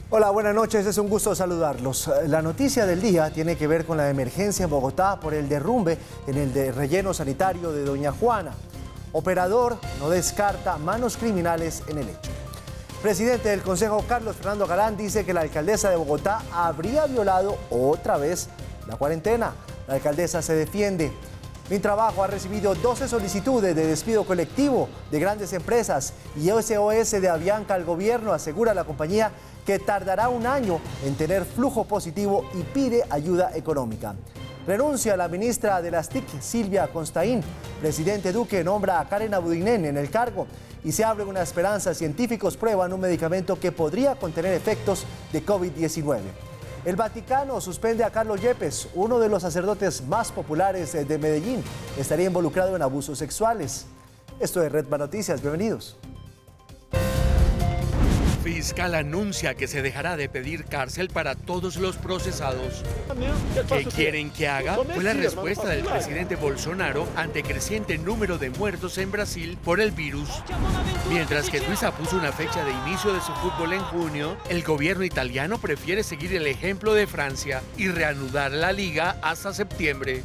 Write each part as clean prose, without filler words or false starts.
Hola, buenas noches, es un gusto saludarlos. La noticia del día tiene que ver con la emergencia en Bogotá por el derrumbe en el relleno sanitario de Doña Juana. Operador no descarta manos criminales en el hecho. Presidente del Consejo, Carlos Fernando Galán, dice que la alcaldesa de Bogotá habría violado otra vez la cuarentena. La alcaldesa se defiende. Mintrabajo ha recibido 12 solicitudes de despido colectivo de grandes empresas y SOS de Avianca al gobierno, asegura la compañía que tardará un año en tener flujo positivo y pide ayuda económica. Renuncia la ministra de las TIC, Silvia Constaín. Presidente Duque nombra a Karen Abudinen en el cargo y se abre una esperanza. Científicos prueban un medicamento que podría contener efectos de COVID-19. El Vaticano suspende a Carlos Yepes, uno de los sacerdotes más populares de Medellín. Estaría involucrado en abusos sexuales. Esto es Red Noticias, bienvenidos. Fiscal anuncia que se dejará de pedir cárcel para todos los procesados. ¿Qué quieren que haga? Fue la respuesta del presidente Bolsonaro ante creciente número de muertos en Brasil por el virus. Mientras que Suiza puso una fecha de inicio de su fútbol en junio, el gobierno italiano prefiere seguir el ejemplo de Francia y reanudar la liga hasta septiembre.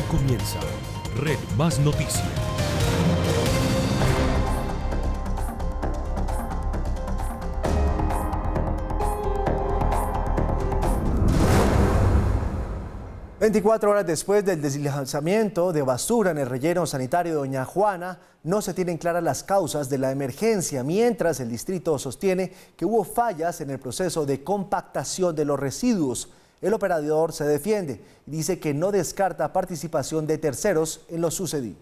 Comienza Red Más Noticias. ...24 horas después del deslizamiento de basura en el relleno sanitario de Doña Juana... no se tienen claras las causas de la emergencia... mientras el distrito sostiene que hubo fallas en el proceso de compactación de los residuos. El operador se defiende y dice que no descarta participación de terceros en lo sucedido.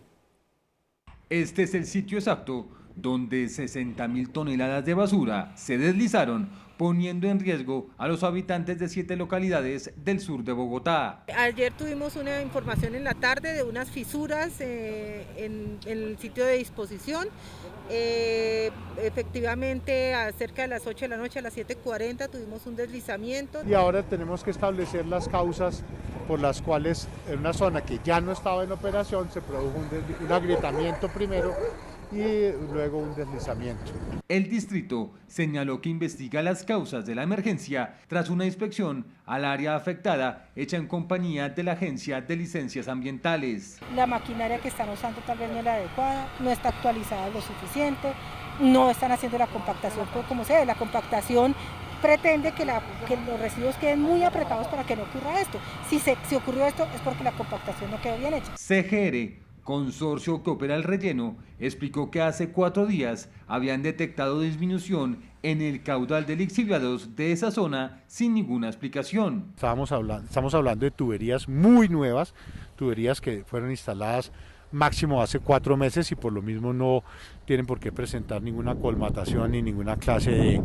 Este es el sitio exacto donde 60.000 toneladas de basura se deslizaron, poniendo en riesgo a los habitantes de 7 localidades del sur de Bogotá. Ayer tuvimos una información en la tarde de unas fisuras en el sitio de disposición. Efectivamente, cerca de las 8 de la noche, a las 7:40, tuvimos un deslizamiento. Y ahora tenemos que establecer las causas por las cuales en una zona que ya no estaba en operación se produjo un agrietamiento primero y luego un deslizamiento. El distrito señaló que investiga las causas de la emergencia tras una inspección al área afectada hecha en compañía de la Agencia de Licencias Ambientales. La maquinaria que están usando tal vez no es la adecuada, no está actualizada lo suficiente, no están haciendo la compactación como se debe. La compactación pretende que los residuos queden muy apretados para que no ocurra esto. Si ocurrió esto es porque la compactación no quedó bien hecha. CGR, consorcio que opera el relleno, explicó que hace 4 días habían detectado disminución en el caudal de lixiviados de esa zona sin ninguna explicación. Estamos hablando de tuberías muy nuevas, tuberías que fueron instaladas máximo hace 4 meses y por lo mismo no tienen por qué presentar ninguna colmatación ni ninguna clase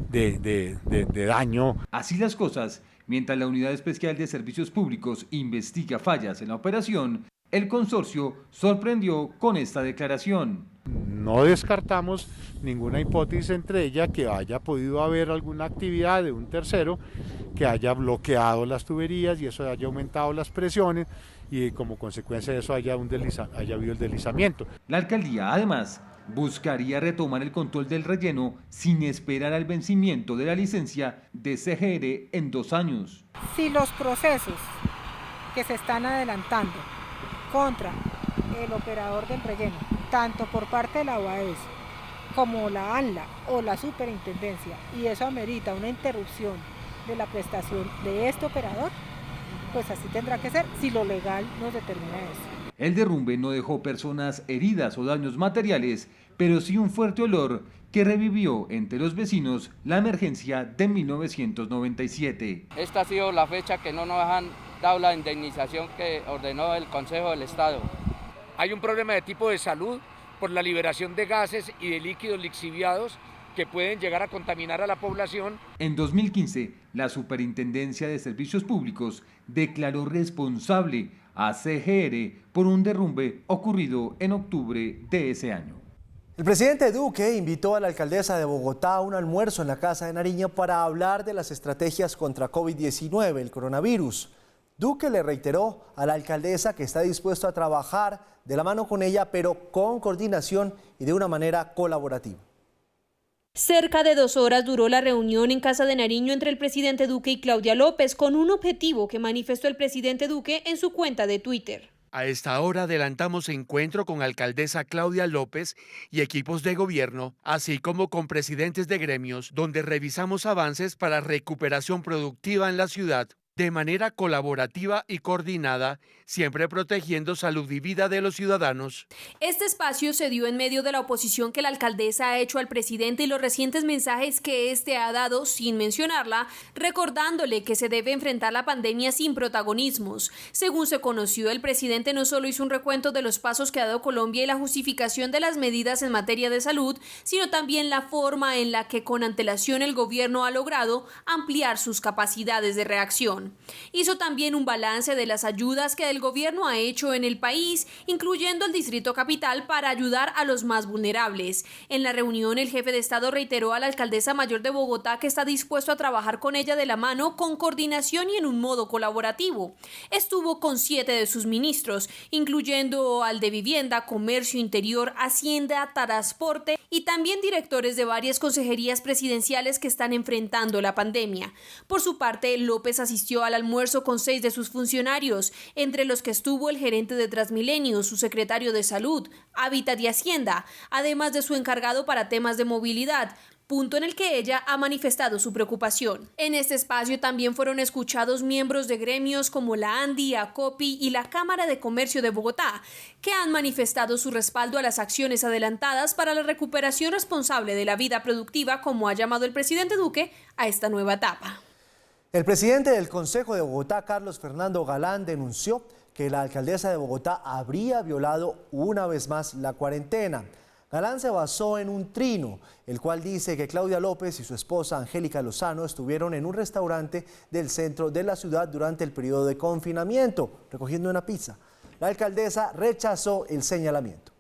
de daño. Así las cosas, mientras la Unidad Especial de Servicios Públicos investiga fallas en la operación, el consorcio sorprendió con esta declaración. No descartamos ninguna hipótesis, entre ellas que haya podido haber alguna actividad de un tercero que haya bloqueado las tuberías y eso haya aumentado las presiones y como consecuencia de eso haya habido el deslizamiento. La alcaldía además buscaría retomar el control del relleno sin esperar al vencimiento de la licencia de CGR en 2 años. Si los procesos que se están adelantando contra el operador del relleno, tanto por parte de la UAS como la ANLA o la superintendencia, y eso amerita una interrupción de la prestación de este operador, pues así tendrá que ser si lo legal nos determina eso. El derrumbe no dejó personas heridas o daños materiales, pero sí un fuerte olor que revivió entre los vecinos la emergencia de 1997. Esta ha sido la fecha que no nos han dado la indemnización que ordenó el Consejo del Estado. Hay un problema de tipo de salud por la liberación de gases y de líquidos lixiviados que pueden llegar a contaminar a la población. En 2015, la Superintendencia de Servicios Públicos declaró responsable a CGR por un derrumbe ocurrido en octubre de ese año. El presidente Duque invitó a la alcaldesa de Bogotá a un almuerzo en la Casa de Nariño para hablar de las estrategias contra COVID-19, el coronavirus. Duque le reiteró a la alcaldesa que está dispuesto a trabajar de la mano con ella, pero con coordinación y de una manera colaborativa. Cerca de 2 horas duró la reunión en Casa de Nariño entre el presidente Duque y Claudia López, con un objetivo que manifestó el presidente Duque en su cuenta de Twitter. A esta hora adelantamos encuentro con alcaldesa Claudia López y equipos de gobierno, así como con presidentes de gremios, donde revisamos avances para recuperación productiva en la ciudad, de manera colaborativa y coordinada, siempre protegiendo salud y vida de los ciudadanos. Este espacio se dio en medio de la oposición que la alcaldesa ha hecho al presidente y los recientes mensajes que éste ha dado sin mencionarla, recordándole que se debe enfrentar la pandemia sin protagonismos. Según se conoció, el presidente no solo hizo un recuento de los pasos que ha dado Colombia y la justificación de las medidas en materia de salud, sino también la forma en la que con antelación el gobierno ha logrado ampliar sus capacidades de reacción. Hizo también un balance de las ayudas que el gobierno ha hecho en el país, incluyendo el Distrito Capital, para ayudar a los más vulnerables. En la reunión, el jefe de Estado reiteró a la alcaldesa mayor de Bogotá que está dispuesto a trabajar con ella de la mano, con coordinación y en un modo colaborativo. Estuvo con 7 de sus ministros, incluyendo al de Vivienda, Comercio Interior, Hacienda, Transporte y también directores de varias consejerías presidenciales que están enfrentando la pandemia. Por su parte, López asistió al almuerzo con 6 de sus funcionarios, entre los que estuvo el gerente de Transmilenio, su secretario de Salud, Hábitat y Hacienda, además de su encargado para temas de movilidad, punto en el que ella ha manifestado su preocupación. En este espacio también fueron escuchados miembros de gremios como la ANDI, ACOPI y la Cámara de Comercio de Bogotá, que han manifestado su respaldo a las acciones adelantadas para la recuperación responsable de la vida productiva, como ha llamado el presidente Duque a esta nueva etapa. El presidente del Consejo de Bogotá, Carlos Fernando Galán, denunció que la alcaldesa de Bogotá habría violado una vez más la cuarentena. Galán se basó en un trino, el cual dice que Claudia López y su esposa Angélica Lozano estuvieron en un restaurante del centro de la ciudad durante el periodo de confinamiento, recogiendo una pizza. La alcaldesa rechazó el señalamiento.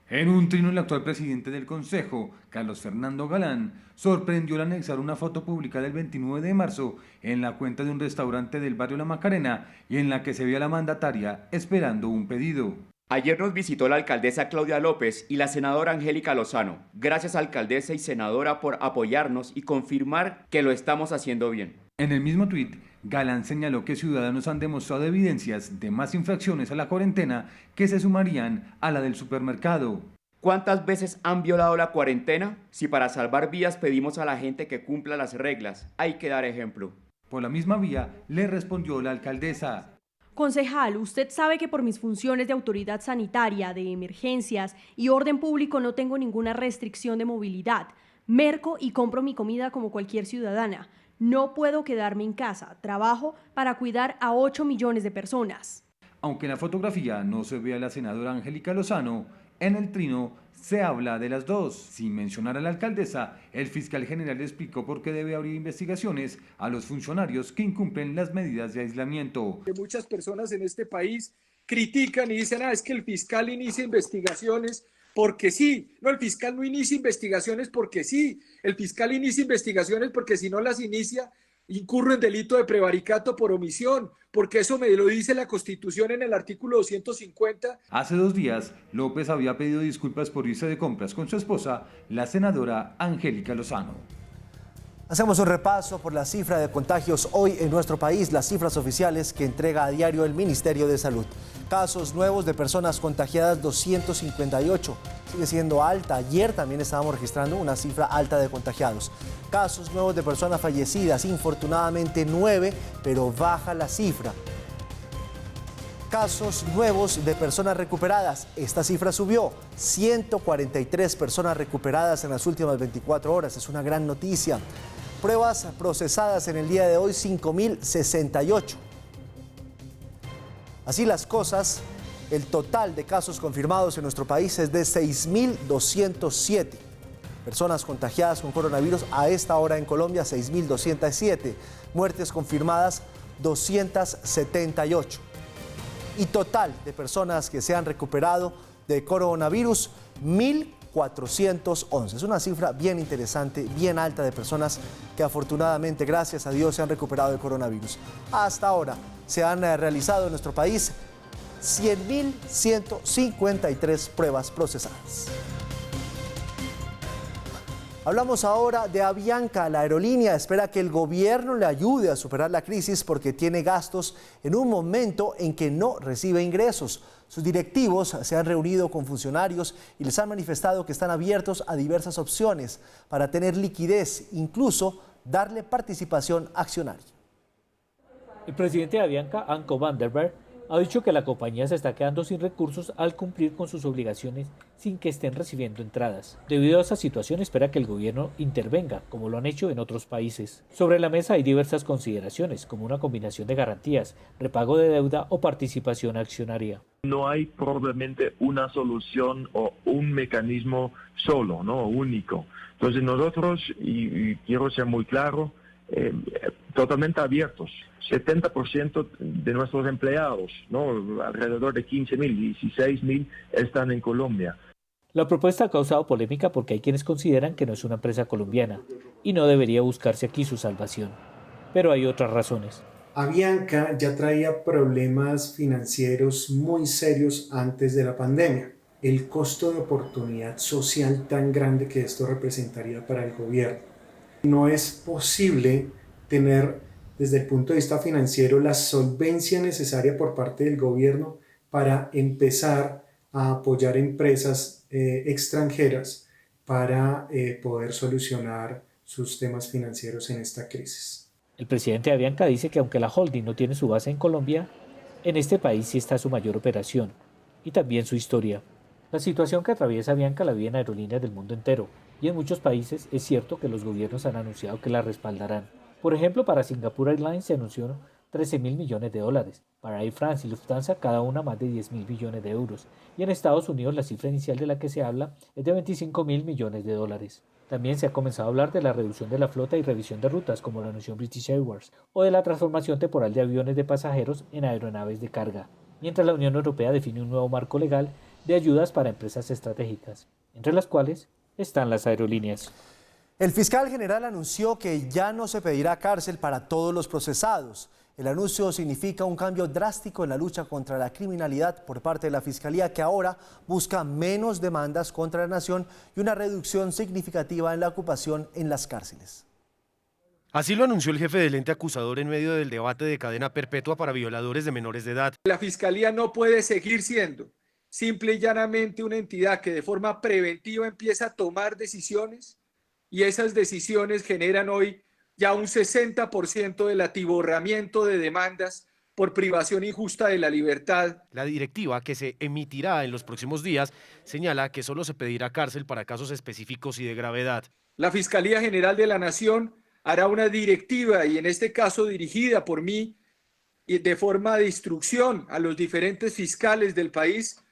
En un trino, el actual presidente del Consejo, Carlos Fernando Galán, sorprendió al anexar una foto publicada el 29 de marzo en la cuenta de un restaurante del barrio La Macarena y en la que se ve a la mandataria esperando un pedido. Ayer nos visitó la alcaldesa Claudia López y la senadora Angélica Lozano. Gracias, alcaldesa y senadora, por apoyarnos y confirmar que lo estamos haciendo bien. En el mismo tuit, Galán señaló que ciudadanos han demostrado evidencias de más infracciones a la cuarentena que se sumarían a la del supermercado. ¿Cuántas veces han violado la cuarentena? Si para salvar vidas pedimos a la gente que cumpla las reglas, hay que dar ejemplo. Por la misma vía, le respondió la alcaldesa. Concejal, usted sabe que por mis funciones de autoridad sanitaria, de emergencias y orden público no tengo ninguna restricción de movilidad. Merco y compro mi comida como cualquier ciudadana. No puedo quedarme en casa, trabajo para cuidar a 8 millones de personas. Aunque en la fotografía no se ve a la senadora Angélica Lozano, en el trino se habla de las dos. Sin mencionar a la alcaldesa, el fiscal general explicó por qué debe abrir investigaciones a los funcionarios que incumplen las medidas de aislamiento. Muchas personas en este país critican y dicen, es que el fiscal inicia investigaciones porque sí. No, el fiscal no inicia investigaciones porque sí. El fiscal inicia investigaciones porque si no las inicia, incurre en delito de prevaricato por omisión, porque eso me lo dice la Constitución en el artículo 250. Hace 2 días, López había pedido disculpas por irse de compras con su esposa, la senadora Angélica Lozano. Hacemos un repaso por la cifra de contagios hoy en nuestro país, las cifras oficiales que entrega a diario el Ministerio de Salud. Casos nuevos de personas contagiadas 258, sigue siendo alta. Ayer también estábamos registrando una cifra alta de contagiados. Casos nuevos de personas fallecidas, infortunadamente 9, pero baja la cifra. Casos nuevos de personas recuperadas, esta cifra subió, 143 personas recuperadas en las últimas 24 horas, es una gran noticia. Pruebas procesadas en el día de hoy, 5.068. Así las cosas, el total de casos confirmados en nuestro país es de 6.207. Personas contagiadas con coronavirus a esta hora en Colombia, 6.207. Muertes confirmadas, 278. Y total de personas que se han recuperado de coronavirus, 1.411. Es una cifra bien interesante, bien alta de personas que afortunadamente, gracias a Dios, se han recuperado del coronavirus. Hasta ahora, se han realizado en nuestro país 100.153 pruebas procesadas. Hablamos ahora de Avianca. La aerolínea espera que el gobierno le ayude a superar la crisis porque tiene gastos en un momento en que no recibe ingresos. Sus directivos se han reunido con funcionarios y les han manifestado que están abiertos a diversas opciones para tener liquidez, incluso darle participación accionaria. El presidente de Avianca, Anko van der Berg, ha dicho que la compañía se está quedando sin recursos al cumplir con sus obligaciones sin que estén recibiendo entradas. Debido a esa situación, espera que el gobierno intervenga, como lo han hecho en otros países. Sobre la mesa hay diversas consideraciones, como una combinación de garantías, repago de deuda o participación accionaria. No hay probablemente una solución o un mecanismo solo, ¿no? Único. Entonces nosotros, y quiero ser muy claro, totalmente abiertos. 70% de nuestros empleados, ¿no? Alrededor de 15.000, 16.000 están en Colombia. La propuesta ha causado polémica porque hay quienes consideran que no es una empresa colombiana y no debería buscarse aquí su salvación. Pero hay otras razones. Avianca ya traía problemas financieros muy serios antes de la pandemia. El costo de oportunidad social tan grande que esto representaría para el gobierno. No es posible tener desde el punto de vista financiero la solvencia necesaria por parte del gobierno para empezar a apoyar empresas extranjeras para poder solucionar sus temas financieros en esta crisis. El presidente de Avianca dice que aunque la holding no tiene su base en Colombia, en este país sí está su mayor operación y también su historia. La situación que atraviesa Avianca la vive en aerolíneas del mundo entero y en muchos países es cierto que los gobiernos han anunciado que la respaldarán. Por ejemplo, para Singapore Airlines se anunció 13.000 millones de dólares, para Air France y Lufthansa cada una más de 10.000 millones de euros, y en Estados Unidos la cifra inicial de la que se habla es de 25.000 millones de dólares. También se ha comenzado a hablar de la reducción de la flota y revisión de rutas, como lo anunció British Airways, o de la transformación temporal de aviones de pasajeros en aeronaves de carga, mientras la Unión Europea define un nuevo marco legal de ayudas para empresas estratégicas, entre las cuales están las aerolíneas. El fiscal general anunció que ya no se pedirá cárcel para todos los procesados. El anuncio significa un cambio drástico en la lucha contra la criminalidad por parte de la Fiscalía, que ahora busca menos demandas contra la nación y una reducción significativa en la ocupación en las cárceles. Así lo anunció el jefe del ente acusador en medio del debate de cadena perpetua para violadores de menores de edad. La Fiscalía no puede seguir siendo simple y llanamente una entidad que de forma preventiva empieza a tomar decisiones y esas decisiones generan hoy ya un 60% del atiborramiento de demandas por privación injusta de la libertad. La directiva, que se emitirá en los próximos días, señala que solo se pedirá cárcel para casos específicos y de gravedad. La Fiscalía General de la Nación hará una directiva, y en este caso dirigida por mí, y de forma de instrucción a los diferentes fiscales del país,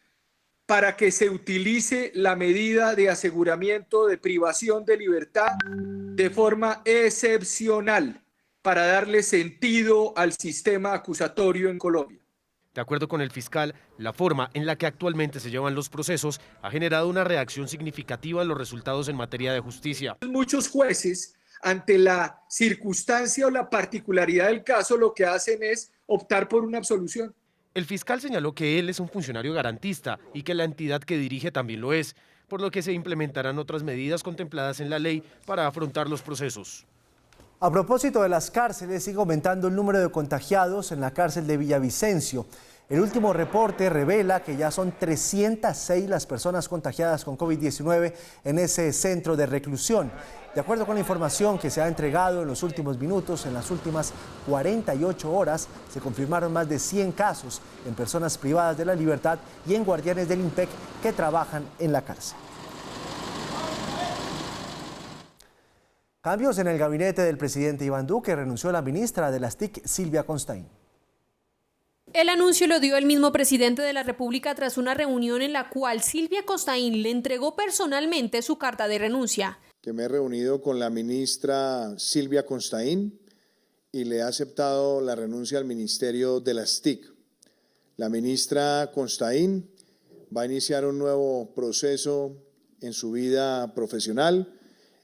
para que se utilice la medida de aseguramiento de privación de libertad de forma excepcional para darle sentido al sistema acusatorio en Colombia. De acuerdo con el fiscal, la forma en la que actualmente se llevan los procesos ha generado una reacción significativa en los resultados en materia de justicia. Muchos jueces, ante la circunstancia o la particularidad del caso, lo que hacen es optar por una absolución. El fiscal señaló que él es un funcionario garantista y que la entidad que dirige también lo es, por lo que se implementarán otras medidas contempladas en la ley para afrontar los procesos. A propósito de las cárceles, sigue aumentando el número de contagiados en la cárcel de Villavicencio. El último reporte revela que ya son 306 las personas contagiadas con COVID-19 en ese centro de reclusión. De acuerdo con la información que se ha entregado en los últimos minutos, en las últimas 48 horas se confirmaron más de 100 casos en personas privadas de la libertad y en guardianes del IMPEC que trabajan en la cárcel. Cambios en el gabinete del presidente Iván Duque. Renunció la ministra de las TIC, Silvia Constaín. El anuncio lo dio el mismo presidente de la República tras una reunión en la cual Silvia Constaín le entregó personalmente su carta de renuncia. Que me he reunido con la ministra Silvia Constaín y le he aceptado la renuncia al Ministerio de las TIC. La ministra Constaín va a iniciar un nuevo proceso en su vida profesional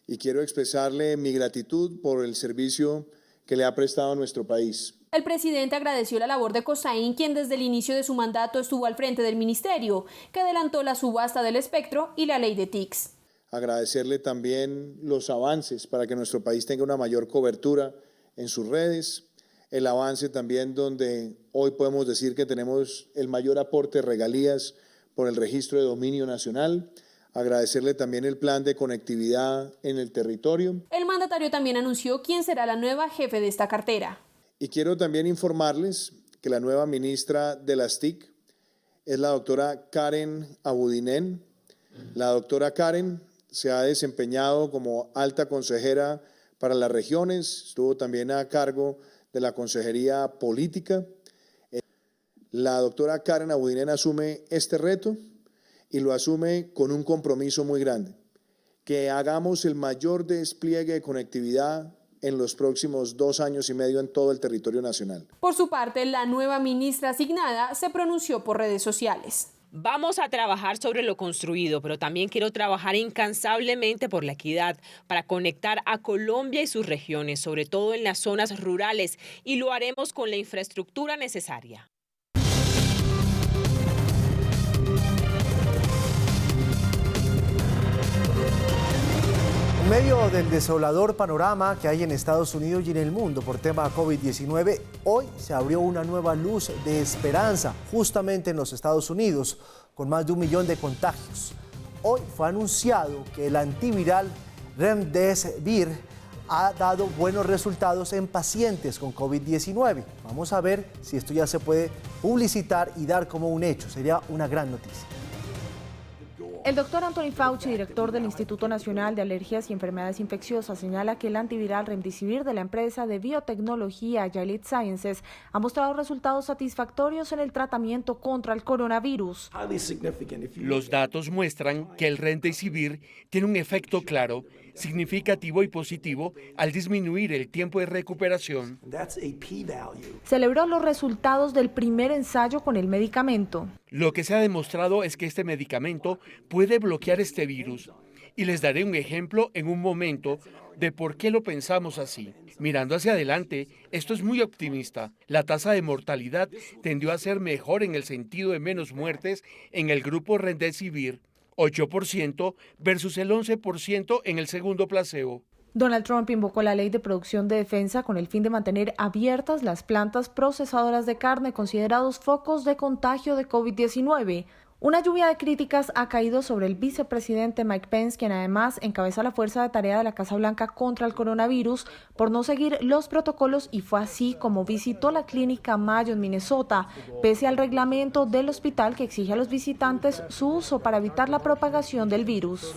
y quiero expresarle mi gratitud por el servicio que le ha prestado a nuestro país. El presidente agradeció la labor de Costaín, quien desde el inicio de su mandato estuvo al frente del ministerio, que adelantó la subasta del espectro y la ley de TICs. Agradecerle también los avances para que nuestro país tenga una mayor cobertura en sus redes, el avance también donde hoy podemos decir que tenemos el mayor aporte de regalías por el registro de dominio nacional. Agradecerle también el plan de conectividad en el territorio. El mandatario también anunció quién será la nueva jefe de esta cartera. Y quiero también informarles que la nueva ministra de las TIC es la doctora Karen Abudinen. La doctora Karen se ha desempeñado como alta consejera para las regiones, estuvo también a cargo de la Consejería Política. La doctora Karen Abudinen asume este reto y lo asume con un compromiso muy grande, que hagamos el mayor despliegue de conectividad en los próximos 2 años y medio en todo el territorio nacional. Por su parte, la nueva ministra asignada se pronunció por redes sociales. Vamos a trabajar sobre lo construido, pero también quiero trabajar incansablemente por la equidad para conectar a Colombia y sus regiones, sobre todo en las zonas rurales, y lo haremos con la infraestructura necesaria. En medio del desolador panorama que hay en Estados Unidos y en el mundo por tema COVID-19, hoy se abrió una nueva luz de esperanza justamente en los Estados Unidos, con más de 1 millón de contagios. Hoy fue anunciado que el antiviral Remdesivir ha dado buenos resultados en pacientes con COVID-19. Vamos a ver si esto ya se puede publicitar y dar como un hecho. Sería una gran noticia. El doctor Anthony Fauci, director del Instituto Nacional de Alergias y Enfermedades Infecciosas, señala que el antiviral Remdesivir de la empresa de biotecnología Gilead Sciences ha mostrado resultados satisfactorios en el tratamiento contra el coronavirus. Los datos muestran que el Remdesivir tiene un efecto claro, significativo y positivo al disminuir el tiempo de recuperación. Celebró los resultados del primer ensayo con el medicamento. Lo que se ha demostrado es que este medicamento puede bloquear este virus. Y les daré un ejemplo en un momento de por qué lo pensamos así. Mirando hacia adelante, esto es muy optimista. La tasa de mortalidad tendió a ser mejor en el sentido de menos muertes en el grupo Remdesivir, 8% versus el 11% en el segundo placebo. Donald Trump invocó la ley de producción de defensa con el fin de mantener abiertas las plantas procesadoras de carne considerados focos de contagio de COVID-19. Una lluvia de críticas ha caído sobre el vicepresidente Mike Pence, quien además encabeza la fuerza de tarea de la Casa Blanca contra el coronavirus por no seguir los protocolos, y fue así como visitó la clínica Mayo en Minnesota, pese al reglamento del hospital que exige a los visitantes su uso para evitar la propagación del virus.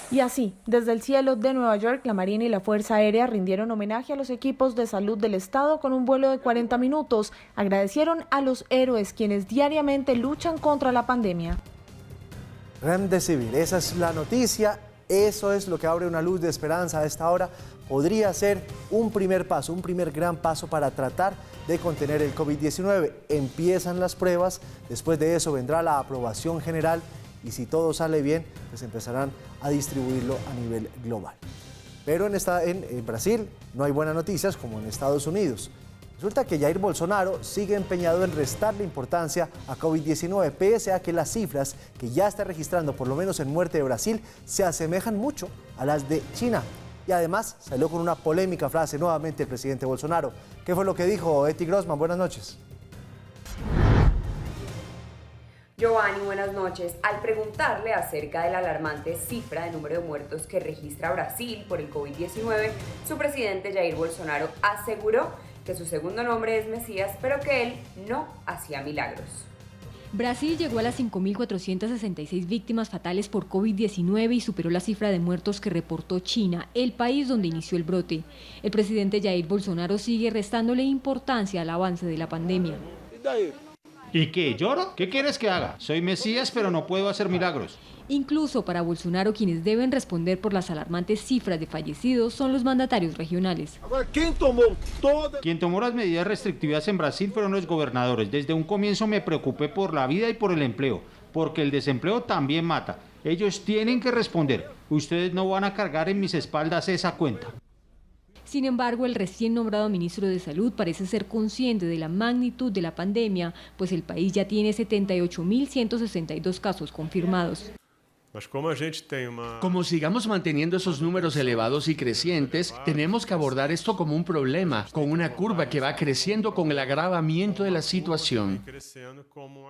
Y así, desde el cielo de Nueva York, la Marina y la Fuerza Aérea rindieron homenaje a los equipos de salud del Estado con un vuelo de 40 minutos. Agradecieron a los héroes quienes diariamente luchan contra la pandemia. Remdesivir, esa es la noticia, eso es lo que abre una luz de esperanza a esta hora. Podría ser un primer paso, un primer gran paso para tratar de contener el COVID-19. Empiezan las pruebas, después de eso vendrá la aprobación general y si todo sale bien, pues empezarán a distribuirlo a nivel global. Pero en Brasil no hay buenas noticias como en Estados Unidos. Resulta que Jair Bolsonaro sigue empeñado en restarle importancia a COVID-19, pese a que las cifras que ya está registrando, por lo menos en muerte de Brasil, se asemejan mucho a las de China. Y además salió con una polémica frase nuevamente el presidente Bolsonaro. ¿Qué fue lo que dijo Eti Grossman? Buenas noches. Giovanni, buenas noches. Al preguntarle acerca de la alarmante cifra de número de muertos que registra Brasil por el COVID-19, su presidente Jair Bolsonaro aseguró que su segundo nombre es Mesías, pero que él no hacía milagros. Brasil llegó a las 5.466 víctimas fatales por COVID-19 y superó la cifra de muertos que reportó China, el país donde inició el brote. El presidente Jair Bolsonaro sigue restándole importancia al avance de la pandemia. ¿Y qué? ¿Lloro? ¿Qué quieres que haga? Soy Mesías, pero no puedo hacer milagros. Incluso para Bolsonaro, quienes deben responder por las alarmantes cifras de fallecidos son los mandatarios regionales. Quien tomó las medidas restrictivas en Brasil fueron los gobernadores. Desde un comienzo me preocupé por la vida y por el empleo, porque el desempleo también mata. Ellos tienen que responder. Ustedes no van a cargar en mis espaldas esa cuenta. Sin embargo, el recién nombrado ministro de Salud parece ser consciente de la magnitud de la pandemia, pues el país ya tiene 78.162 casos confirmados. Como sigamos manteniendo esos números elevados y crecientes, tenemos que abordar esto como un problema, con una curva que va creciendo con el agravamiento de la situación.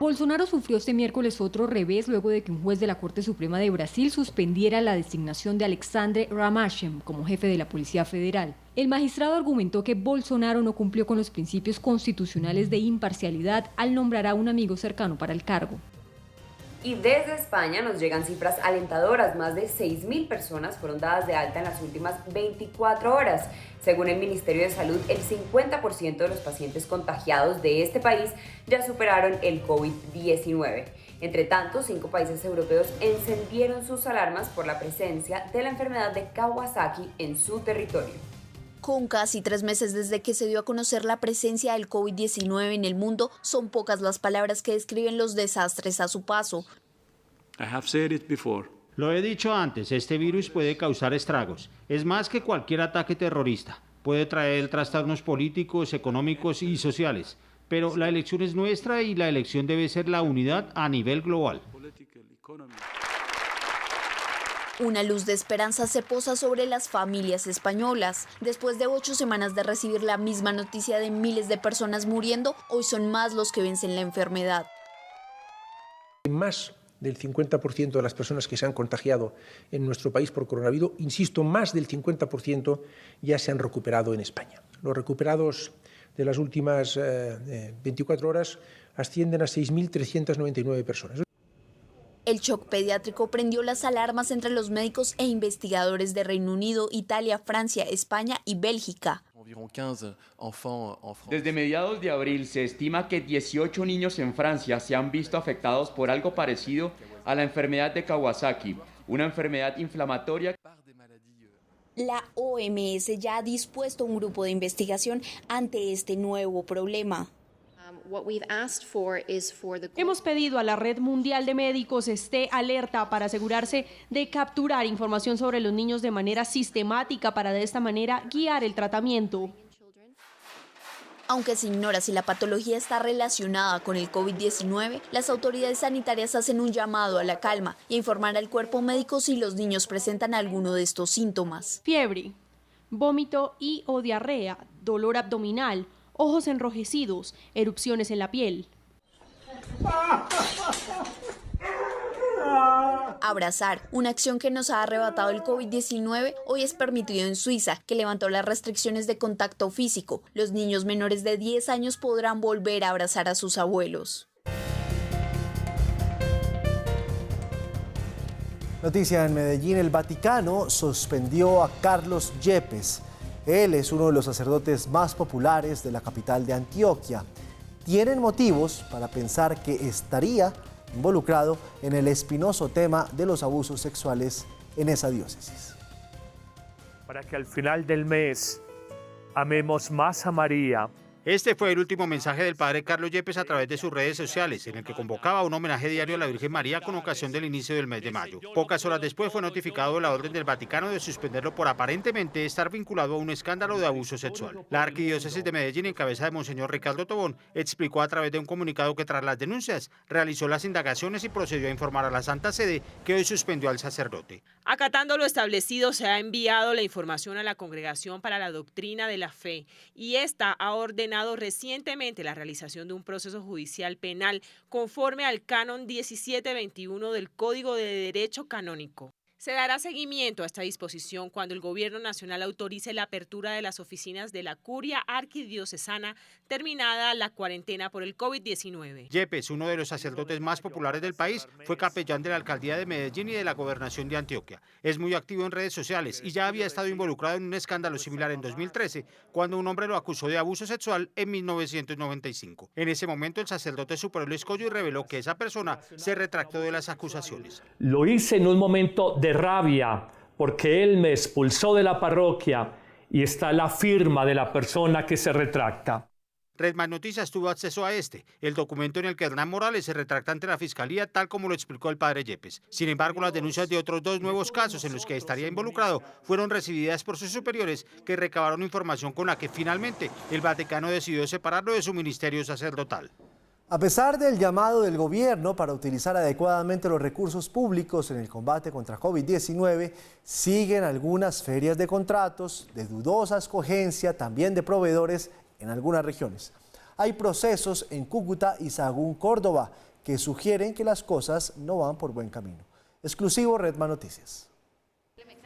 Bolsonaro sufrió este miércoles otro revés luego de que un juez de la Corte Suprema de Brasil suspendiera la designación de Alexandre Ramachem como jefe de la Policía Federal. El magistrado argumentó que Bolsonaro no cumplió con los principios constitucionales de imparcialidad al nombrar a un amigo cercano para el cargo. Y desde España nos llegan cifras alentadoras. Más de 6.000 personas fueron dadas de alta en las últimas 24 horas. Según el Ministerio de Salud, el 50% de los pacientes contagiados de este país ya superaron el COVID-19. Entre tanto, 5 países europeos encendieron sus alarmas por la presencia de la enfermedad de Kawasaki en su territorio. Con casi 3 meses desde que se dio a conocer la presencia del COVID-19 en el mundo, son pocas las palabras que describen los desastres a su paso. Lo he dicho antes, este virus puede causar estragos. Es más que cualquier ataque terrorista. Puede traer trastornos políticos, económicos y sociales. Pero la elección es nuestra y la elección debe ser la unidad a nivel global. Una luz de esperanza se posa sobre las familias españolas. Después de 8 semanas de recibir la misma noticia de miles de personas muriendo, hoy son más los que vencen la enfermedad. Más del 50% de las personas que se han contagiado en nuestro país por coronavirus, insisto, más del 50% ya se han recuperado en España. Los recuperados de las últimas 24 horas ascienden a 6.399 personas. El shock pediátrico prendió las alarmas entre los médicos e investigadores de Reino Unido, Italia, Francia, España y Bélgica. Desde mediados de abril se estima que 18 niños en Francia se han visto afectados por algo parecido a la enfermedad de Kawasaki, una enfermedad inflamatoria. La OMS ya ha dispuesto un grupo de investigación ante este nuevo problema. Hemos pedido a la Red Mundial de Médicos esté alerta para asegurarse de capturar información sobre los niños de manera sistemática para de esta manera guiar el tratamiento. Aunque se ignora si la patología está relacionada con el COVID-19, las autoridades sanitarias hacen un llamado a la calma y a informar al cuerpo médico si los niños presentan alguno de estos síntomas. Fiebre, vómito y o diarrea, dolor abdominal, ojos enrojecidos, erupciones en la piel. Abrazar, una acción que nos ha arrebatado el COVID-19, hoy es permitido en Suiza, que levantó las restricciones de contacto físico. Los niños menores de 10 años podrán volver a abrazar a sus abuelos. Noticia en Medellín, el Vaticano suspendió a Carlos Yepes. Él es uno de los sacerdotes más populares de la capital de Antioquia. Tienen motivos para pensar que estaría involucrado en el espinoso tema de los abusos sexuales en esa diócesis. Para que al final del mes amemos más a María. Este fue el último mensaje del padre Carlos Yepes a través de sus redes sociales, en el que convocaba un homenaje diario a la Virgen María con ocasión del inicio del mes de mayo. Pocas horas después fue notificado la orden del Vaticano de suspenderlo por aparentemente estar vinculado a un escándalo de abuso sexual. La arquidiócesis de Medellín, en cabeza de Monseñor Ricardo Tobón, explicó a través de un comunicado que tras las denuncias realizó las indagaciones y procedió a informar a la Santa Sede que hoy suspendió al sacerdote. Acatando lo establecido, se ha enviado la información a la Congregación para la Doctrina de la Fe y esta ha ordenado recientemente la realización de un proceso judicial penal conforme al Canon 1721 del Código de Derecho Canónico. Se dará seguimiento a esta disposición cuando el Gobierno Nacional autorice la apertura de las oficinas de la Curia Arquidiocesana terminada la cuarentena por el COVID-19. Yepes, uno de los sacerdotes más populares del país, fue capellán de la Alcaldía de Medellín y de la Gobernación de Antioquia. Es muy activo en redes sociales y ya había estado involucrado en un escándalo similar en 2013, cuando un hombre lo acusó de abuso sexual en 1995. En ese momento el sacerdote superó el escollo y reveló que esa persona se retractó de las acusaciones. Lo hice en un momento de rabia porque él me expulsó de la parroquia y está la firma de la persona que se retracta. Red Más Noticias tuvo acceso a el documento en el que Hernán Morales se retracta ante la Fiscalía, tal como lo explicó el padre Yepes. Sin embargo, las denuncias de otros 2 nuevos casos en los que estaría involucrado fueron recibidas por sus superiores, que recabaron información con la que finalmente el Vaticano decidió separarlo de su ministerio sacerdotal. A pesar del llamado del gobierno para utilizar adecuadamente los recursos públicos en el combate contra COVID-19, siguen algunas ferias de contratos de dudosa escogencia, también de proveedores en algunas regiones. Hay procesos en Cúcuta y Sahagún, Córdoba, que sugieren que las cosas no van por buen camino. Exclusivo Red Más Noticias.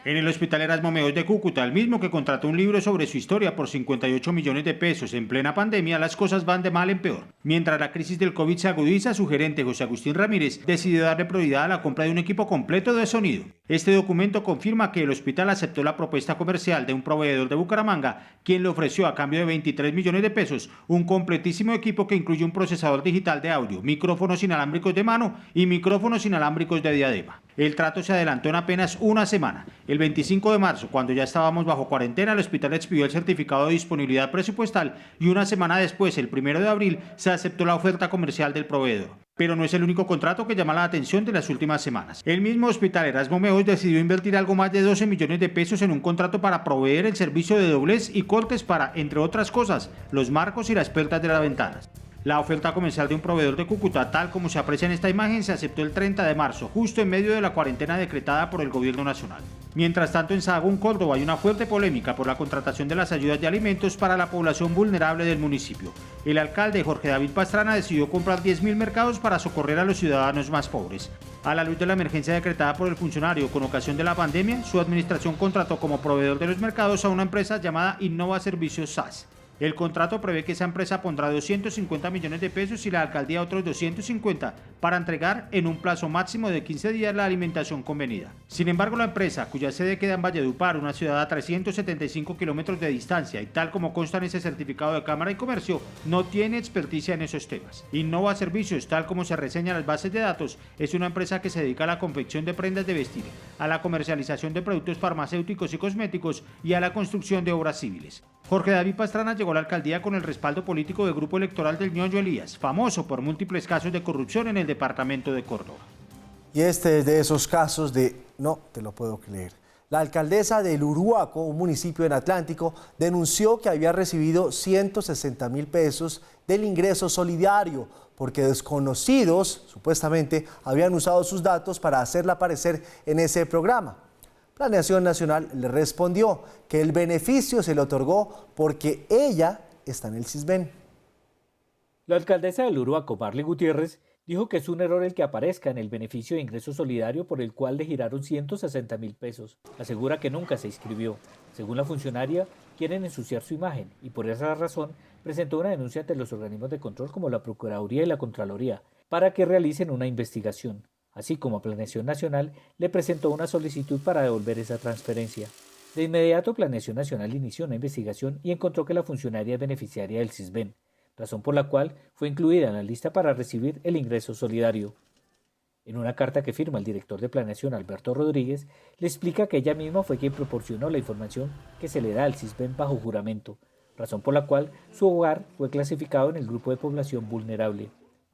En el Hospital Erasmo Meos de Cúcuta, el mismo que contrató un libro sobre su historia por 58 millones de pesos en plena pandemia, las cosas van de mal en peor. Mientras la crisis del COVID se agudiza, su gerente José Agustín Ramírez decidió darle prioridad a la compra de un equipo completo de sonido. Este documento confirma que el hospital aceptó la propuesta comercial de un proveedor de Bucaramanga, quien le ofreció a cambio de 23 millones de pesos un completísimo equipo que incluye un procesador digital de audio, micrófonos inalámbricos de mano y micrófonos inalámbricos de diadema. El trato se adelantó en apenas una semana. El 25 de marzo, cuando ya estábamos bajo cuarentena, el hospital expidió el certificado de disponibilidad presupuestal y una semana después, el 1 de abril, se aceptó la oferta comercial del proveedor. Pero no es el único contrato que llama la atención de las últimas semanas. El mismo Hospital Erasmo Meos decidió invertir algo más de 12 millones de pesos en un contrato para proveer el servicio de doblez y cortes para, entre otras cosas, los marcos y las puertas de las ventanas. La oferta comercial de un proveedor de Cúcuta, tal como se aprecia en esta imagen, se aceptó el 30 de marzo, justo en medio de la cuarentena decretada por el gobierno nacional. Mientras tanto, en Sahagún, Córdoba, hay una fuerte polémica por la contratación de las ayudas de alimentos para la población vulnerable del municipio. El alcalde Jorge David Pastrana decidió comprar 10.000 mercados para socorrer a los ciudadanos más pobres. A la luz de la emergencia decretada por el funcionario con ocasión de la pandemia, su administración contrató como proveedor de los mercados a una empresa llamada Innova Servicios SAS. El contrato prevé que esa empresa pondrá 250 millones de pesos y la alcaldía otros 250 para entregar en un plazo máximo de 15 días la alimentación convenida. Sin embargo, la empresa, cuya sede queda en Valledupar, una ciudad a 375 kilómetros de distancia, y tal como consta en ese certificado de Cámara y Comercio, no tiene experticia en esos temas. Innova Servicios, tal como se reseña en las bases de datos, es una empresa que se dedica a la confección de prendas de vestir, a la comercialización de productos farmacéuticos y cosméticos y a la construcción de obras civiles. Jorge David Pastrana llegó a la alcaldía con el respaldo político del grupo electoral del Ñoño Elías, famoso por múltiples casos de corrupción en el departamento de Córdoba. Y este es de esos casos de no te lo puedo creer. La alcaldesa del Uruaco, un municipio en Atlántico, denunció que había recibido 160.000 pesos del ingreso solidario porque desconocidos, supuestamente, habían usado sus datos para hacerla aparecer en ese programa. Planeación Nacional le respondió que el beneficio se le otorgó porque ella está en el CISBEN. La alcaldesa del Uruaco, Marley Gutiérrez, dijo que es un error el que aparezca en el beneficio de ingreso solidario por el cual le giraron 160.000 pesos. Asegura que nunca se inscribió. Según la funcionaria, quieren ensuciar su imagen y por esa razón presentó una denuncia ante los organismos de control como la Procuraduría y la Contraloría para que realicen una investigación. Así como a Planeación Nacional le presentó una solicitud para devolver esa transferencia. De inmediato, Planeación Nacional inició una investigación y encontró que la funcionaria es beneficiaria del CISBEN, razón por la cual fue incluida en la lista para recibir el ingreso solidario. En una carta que firma el director de Planeación, Alberto Rodríguez, le explica que ella misma fue quien proporcionó la información que se le da al CISBEN bajo juramento, razón por la cual su hogar fue clasificado en el grupo de población vulnerable.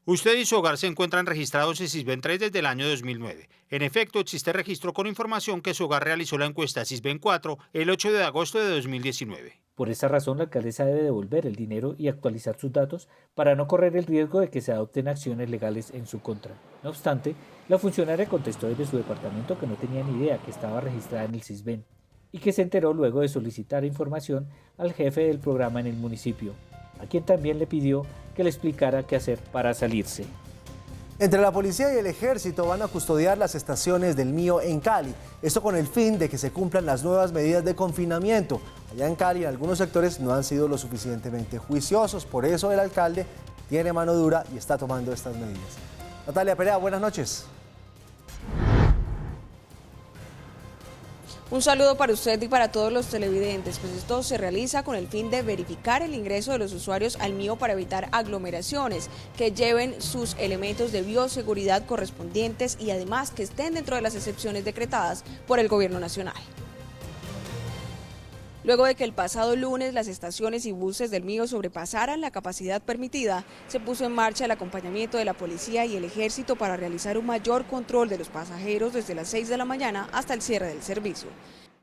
Usted y su hogar se encuentran registrados en CISBEN 3 desde el año 2009. En efecto, existe registro con información que su hogar realizó la encuesta CISBEN 4 el 8 de agosto de 2019. Por esa razón, la alcaldesa debe devolver el dinero y actualizar sus datos para no correr el riesgo de que se adopten acciones legales en su contra. No obstante, la funcionaria contestó desde su departamento que no tenía ni idea que estaba registrada en el CISBEN y que se enteró luego de solicitar información al jefe del programa en el municipio, a quien también le pidió que le explicara qué hacer para salirse. Entre la policía y el ejército van a custodiar las estaciones del Mío en Cali. Esto con el fin de que se cumplan las nuevas medidas de confinamiento. Allá en Cali, en algunos sectores no han sido lo suficientemente juiciosos. Por eso el alcalde tiene mano dura y está tomando estas medidas. Natalia Perea, buenas noches. Un saludo para usted y para todos los televidentes, pues esto se realiza con el fin de verificar el ingreso de los usuarios al Mío para evitar aglomeraciones, que lleven sus elementos de bioseguridad correspondientes y además que estén dentro de las excepciones decretadas por el Gobierno Nacional. Luego de que el pasado lunes las estaciones y buses del Mío sobrepasaran la capacidad permitida, se puso en marcha el acompañamiento de la policía y el ejército para realizar un mayor control de los pasajeros desde las 6 de la mañana hasta el cierre del servicio.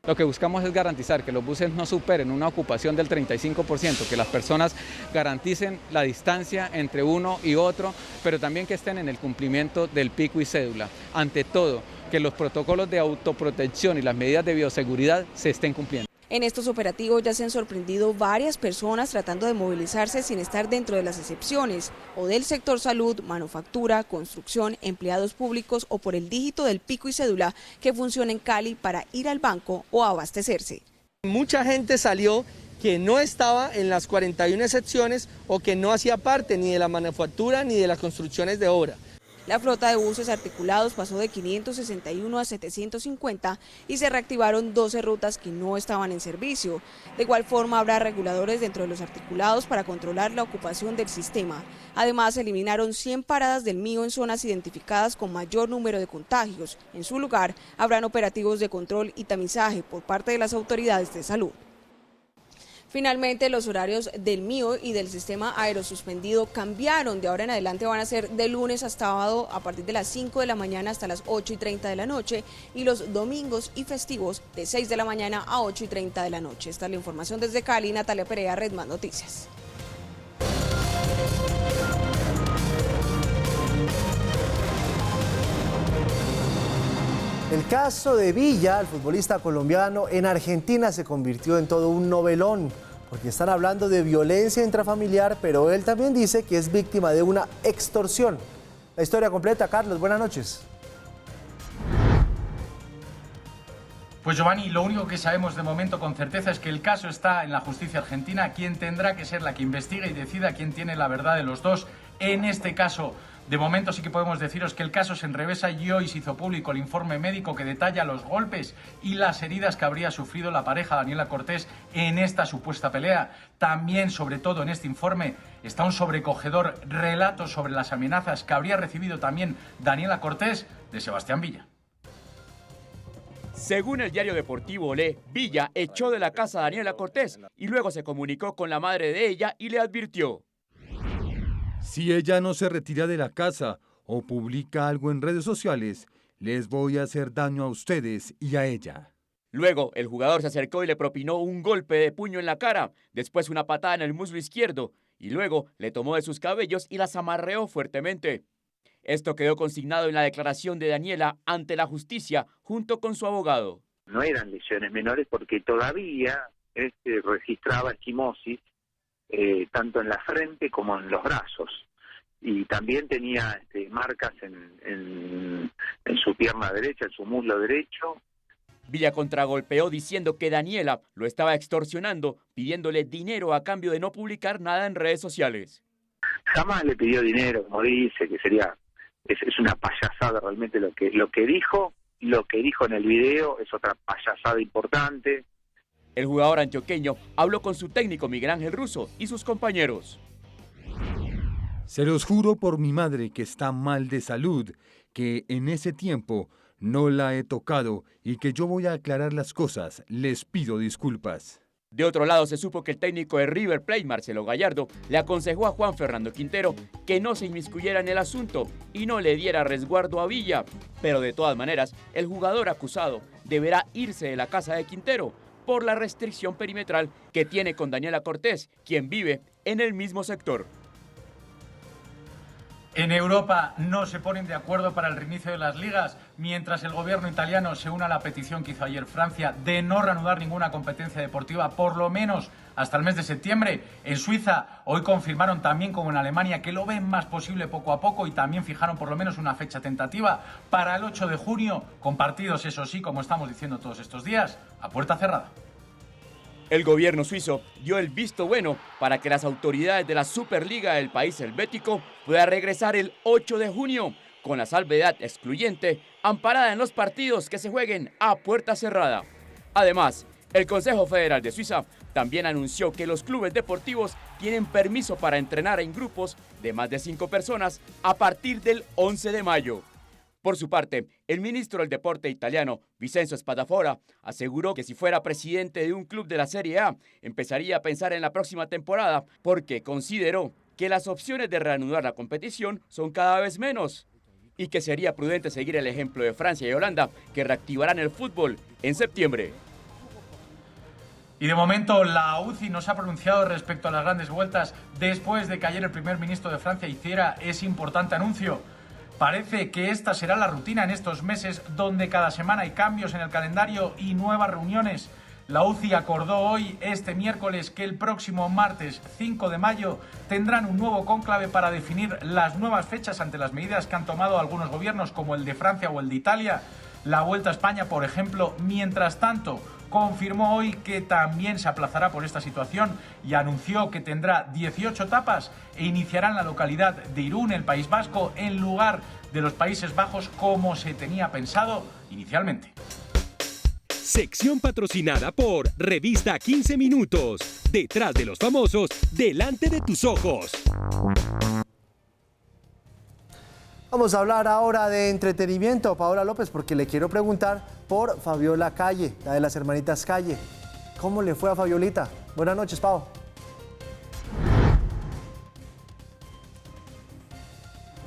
Lo que buscamos es garantizar que los buses no superen una ocupación del 35%, que las personas garanticen la distancia entre uno y otro, pero también que estén en el cumplimiento del pico y cédula. Ante todo, que los protocolos de autoprotección y las medidas de bioseguridad se estén cumpliendo. En estos operativos ya se han sorprendido varias personas tratando de movilizarse sin estar dentro de las excepciones, o del sector salud, manufactura, construcción, empleados públicos o por el dígito del pico y cédula que funciona en Cali para ir al banco o abastecerse. Mucha gente salió que no estaba en las 41 excepciones o que no hacía parte ni de la manufactura ni de las construcciones de obra. La flota de buses articulados pasó de 561 a 750 y se reactivaron 12 rutas que no estaban en servicio. De igual forma habrá reguladores dentro de los articulados para controlar la ocupación del sistema. Además se eliminaron 100 paradas del Mío en zonas identificadas con mayor número de contagios. En su lugar habrán operativos de control y tamizaje por parte de las autoridades de salud. Finalmente, los horarios del Mío y del sistema aerosuspendido cambiaron. De ahora en adelante van a ser de lunes a sábado a partir de las 5 de la mañana hasta las 8:30 de la noche y los domingos y festivos de 6 de la mañana a 8:30 de la noche. Esta es la información desde Cali. Natalia Perea, Red Más Noticias. El caso de Villa, el futbolista colombiano en Argentina, se convirtió en todo un novelón, porque están hablando de violencia intrafamiliar, pero él también dice que es víctima de una extorsión. La historia completa, Carlos, buenas noches. Pues Giovanni, lo único que sabemos de momento con certeza es que el caso está en la justicia argentina, quien tendrá que ser la que investigue y decida quién tiene la verdad de los dos. En este caso, de momento sí que podemos deciros que el caso se enrevesa y hoy se hizo público el informe médico que detalla los golpes y las heridas que habría sufrido la pareja Daniela Cortés en esta supuesta pelea. También, sobre todo en este informe, está un sobrecogedor relato sobre las amenazas que habría recibido también Daniela Cortés de Sebastián Villa. Según el diario deportivo Olé, Villa echó de la casa a Daniela Cortés y luego se comunicó con la madre de ella y le advirtió: si ella no se retira de la casa o publica algo en redes sociales, les voy a hacer daño a ustedes y a ella. Luego, el jugador se acercó y le propinó un golpe de puño en la cara, después una patada en el muslo izquierdo y luego le tomó de sus cabellos y las amarreó fuertemente. Esto quedó consignado en la declaración de Daniela ante la justicia junto con su abogado. No eran lesiones menores porque todavía registraba equimosis tanto en la frente como en los brazos. Y también tenía marcas en su pierna derecha, en su muslo derecho. Villa contragolpeó diciendo que Daniela lo estaba extorsionando, pidiéndole dinero a cambio de no publicar nada en redes sociales. Jamás le pidió dinero, como dice, que sería... Es una payasada realmente lo que dijo en el video, es otra payasada importante. El jugador antioqueño habló con su técnico Miguel Ángel Russo y sus compañeros. Se los juro por mi madre que está mal de salud, que en ese tiempo no la he tocado y que yo voy a aclarar las cosas. Les pido disculpas. De otro lado, se supo que el técnico de River Plate, Marcelo Gallardo, le aconsejó a Juan Fernando Quintero que no se inmiscuyera en el asunto y no le diera resguardo a Villa. Pero de todas maneras, el jugador acusado deberá irse de la casa de Quintero por la restricción perimetral que tiene con Daniela Cortés, quien vive en el mismo sector. En Europa no se ponen de acuerdo para el reinicio de las ligas, mientras el gobierno italiano se une a la petición que hizo ayer Francia de no reanudar ninguna competencia deportiva, por lo menos hasta el mes de septiembre. En Suiza hoy confirmaron también, como en Alemania, que lo ven más posible poco a poco y también fijaron por lo menos una fecha tentativa para el 8 de junio, con partidos, eso sí, como estamos diciendo todos estos días, a puerta cerrada. El gobierno suizo dio el visto bueno para que las autoridades de la Superliga del país helvético puedan regresar el 8 de junio, con la salvedad excluyente amparada en los partidos que se jueguen a puerta cerrada. Además, el Consejo Federal de Suiza también anunció que los clubes deportivos tienen permiso para entrenar en grupos de más de 5 personas a partir del 11 de mayo. Por su parte, el ministro del Deporte italiano, Vincenzo Spadafora, aseguró que si fuera presidente de un club de la Serie A, empezaría a pensar en la próxima temporada, porque consideró que las opciones de reanudar la competición son cada vez menos y que sería prudente seguir el ejemplo de Francia y Holanda, que reactivarán el fútbol en septiembre. Y de momento la UCI no se ha pronunciado respecto a las grandes vueltas después de que ayer el primer ministro de Francia hiciera ese importante anuncio. Parece que esta será la rutina en estos meses donde cada semana hay cambios en el calendario y nuevas reuniones. La UCI acordó hoy, este miércoles, que el próximo martes 5 de mayo tendrán un nuevo cónclave para definir las nuevas fechas ante las medidas que han tomado algunos gobiernos como el de Francia o el de Italia. La Vuelta a España, por ejemplo, mientras tanto, confirmó hoy que también se aplazará por esta situación y anunció que tendrá 18 etapas e iniciará en la localidad de Irún, el País Vasco, en lugar de los Países Bajos como se tenía pensado inicialmente. Sección patrocinada por Revista 15 Minutos. Detrás de los famosos, delante de tus ojos. Vamos a hablar ahora de entretenimiento, Paola López, porque le quiero preguntar por Fabiola Calle, la de las hermanitas Calle. ¿Cómo le fue a Fabiolita? Buenas noches, Pau.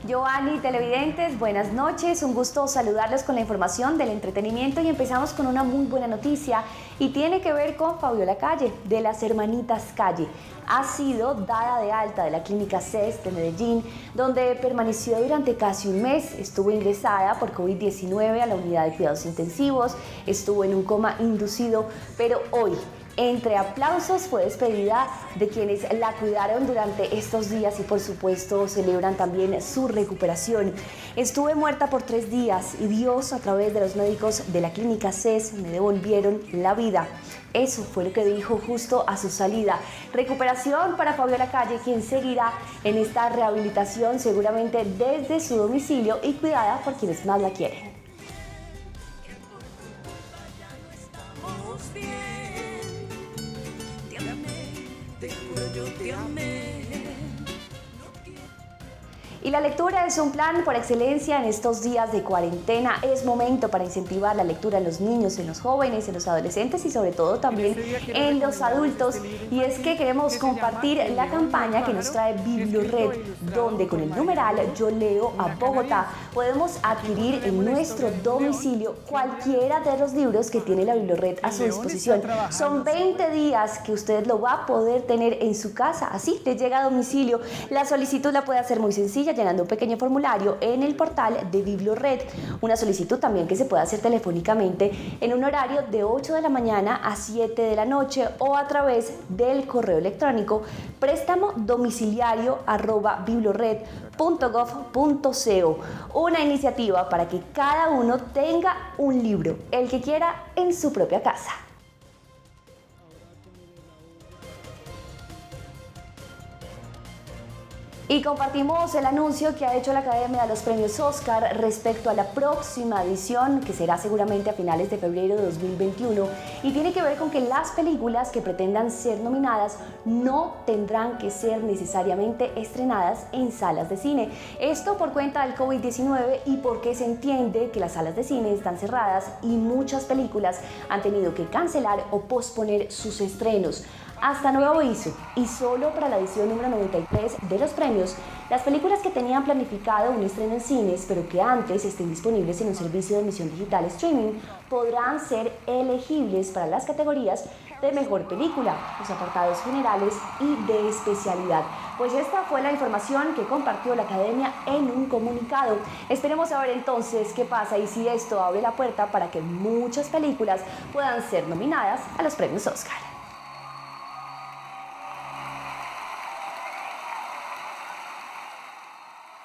Giovanni, televidentes, buenas noches. Un gusto saludarles con la información del entretenimiento y empezamos con una muy buena noticia y tiene que ver con Fabiola Calle, de las hermanitas Calle. Ha sido dada de alta de la clínica CES de Medellín, donde permaneció durante casi un mes. Estuvo ingresada por COVID-19 a la unidad de cuidados intensivos, estuvo en un coma inducido, pero hoy, entre aplausos, fue despedida de quienes la cuidaron durante estos días y por supuesto celebran también su recuperación. Estuve muerta por 3 días y Dios, a través de los médicos de la clínica CES, me devolvieron la vida. Eso fue lo que dijo justo a su salida. Recuperación para Fabiola Calle, quien seguirá en esta rehabilitación seguramente desde su domicilio y cuidada por quienes más la quieren. Y la lectura es un plan por excelencia en estos días de cuarentena. Es momento para incentivar la lectura en los niños, en los jóvenes, en los adolescentes y sobre todo también en los adultos. Y es que queremos compartir la campaña que nos trae Bibliored, donde con el numeral Yo Leo a Bogotá podemos adquirir en nuestro domicilio cualquiera de los libros que tiene la Bibliored a su disposición. Son 20 días que usted lo va a poder tener en su casa, así le llega a domicilio. La solicitud la puede hacer muy sencilla, llenando un pequeño formulario en el portal de Bibliored. Una solicitud también que se puede hacer telefónicamente en un horario de 8 de la mañana a 7 de la noche o a través del correo electrónico préstamo-domiciliario@bibliored.gov.co. Una iniciativa para que cada uno tenga un libro, el que quiera, en su propia casa. Y compartimos el anuncio que ha hecho la Academia de los Premios Oscar respecto a la próxima edición, que será seguramente a finales de febrero de 2021, y tiene que ver con que las películas que pretendan ser nominadas no tendrán que ser necesariamente estrenadas en salas de cine. Esto por cuenta del COVID-19 y porque se entiende que las salas de cine están cerradas y muchas películas han tenido que cancelar o posponer sus estrenos. Hasta nuevo aviso, y solo para la edición número 93 de los premios, las películas que tenían planificado un estreno en cines, pero que antes estén disponibles en un servicio de emisión digital streaming, podrán ser elegibles para las categorías de mejor película, los apartados generales y de especialidad. Pues esta fue la información que compartió la Academia en un comunicado. Esperemos a ver entonces qué pasa y si esto abre la puerta para que muchas películas puedan ser nominadas a los premios Oscar.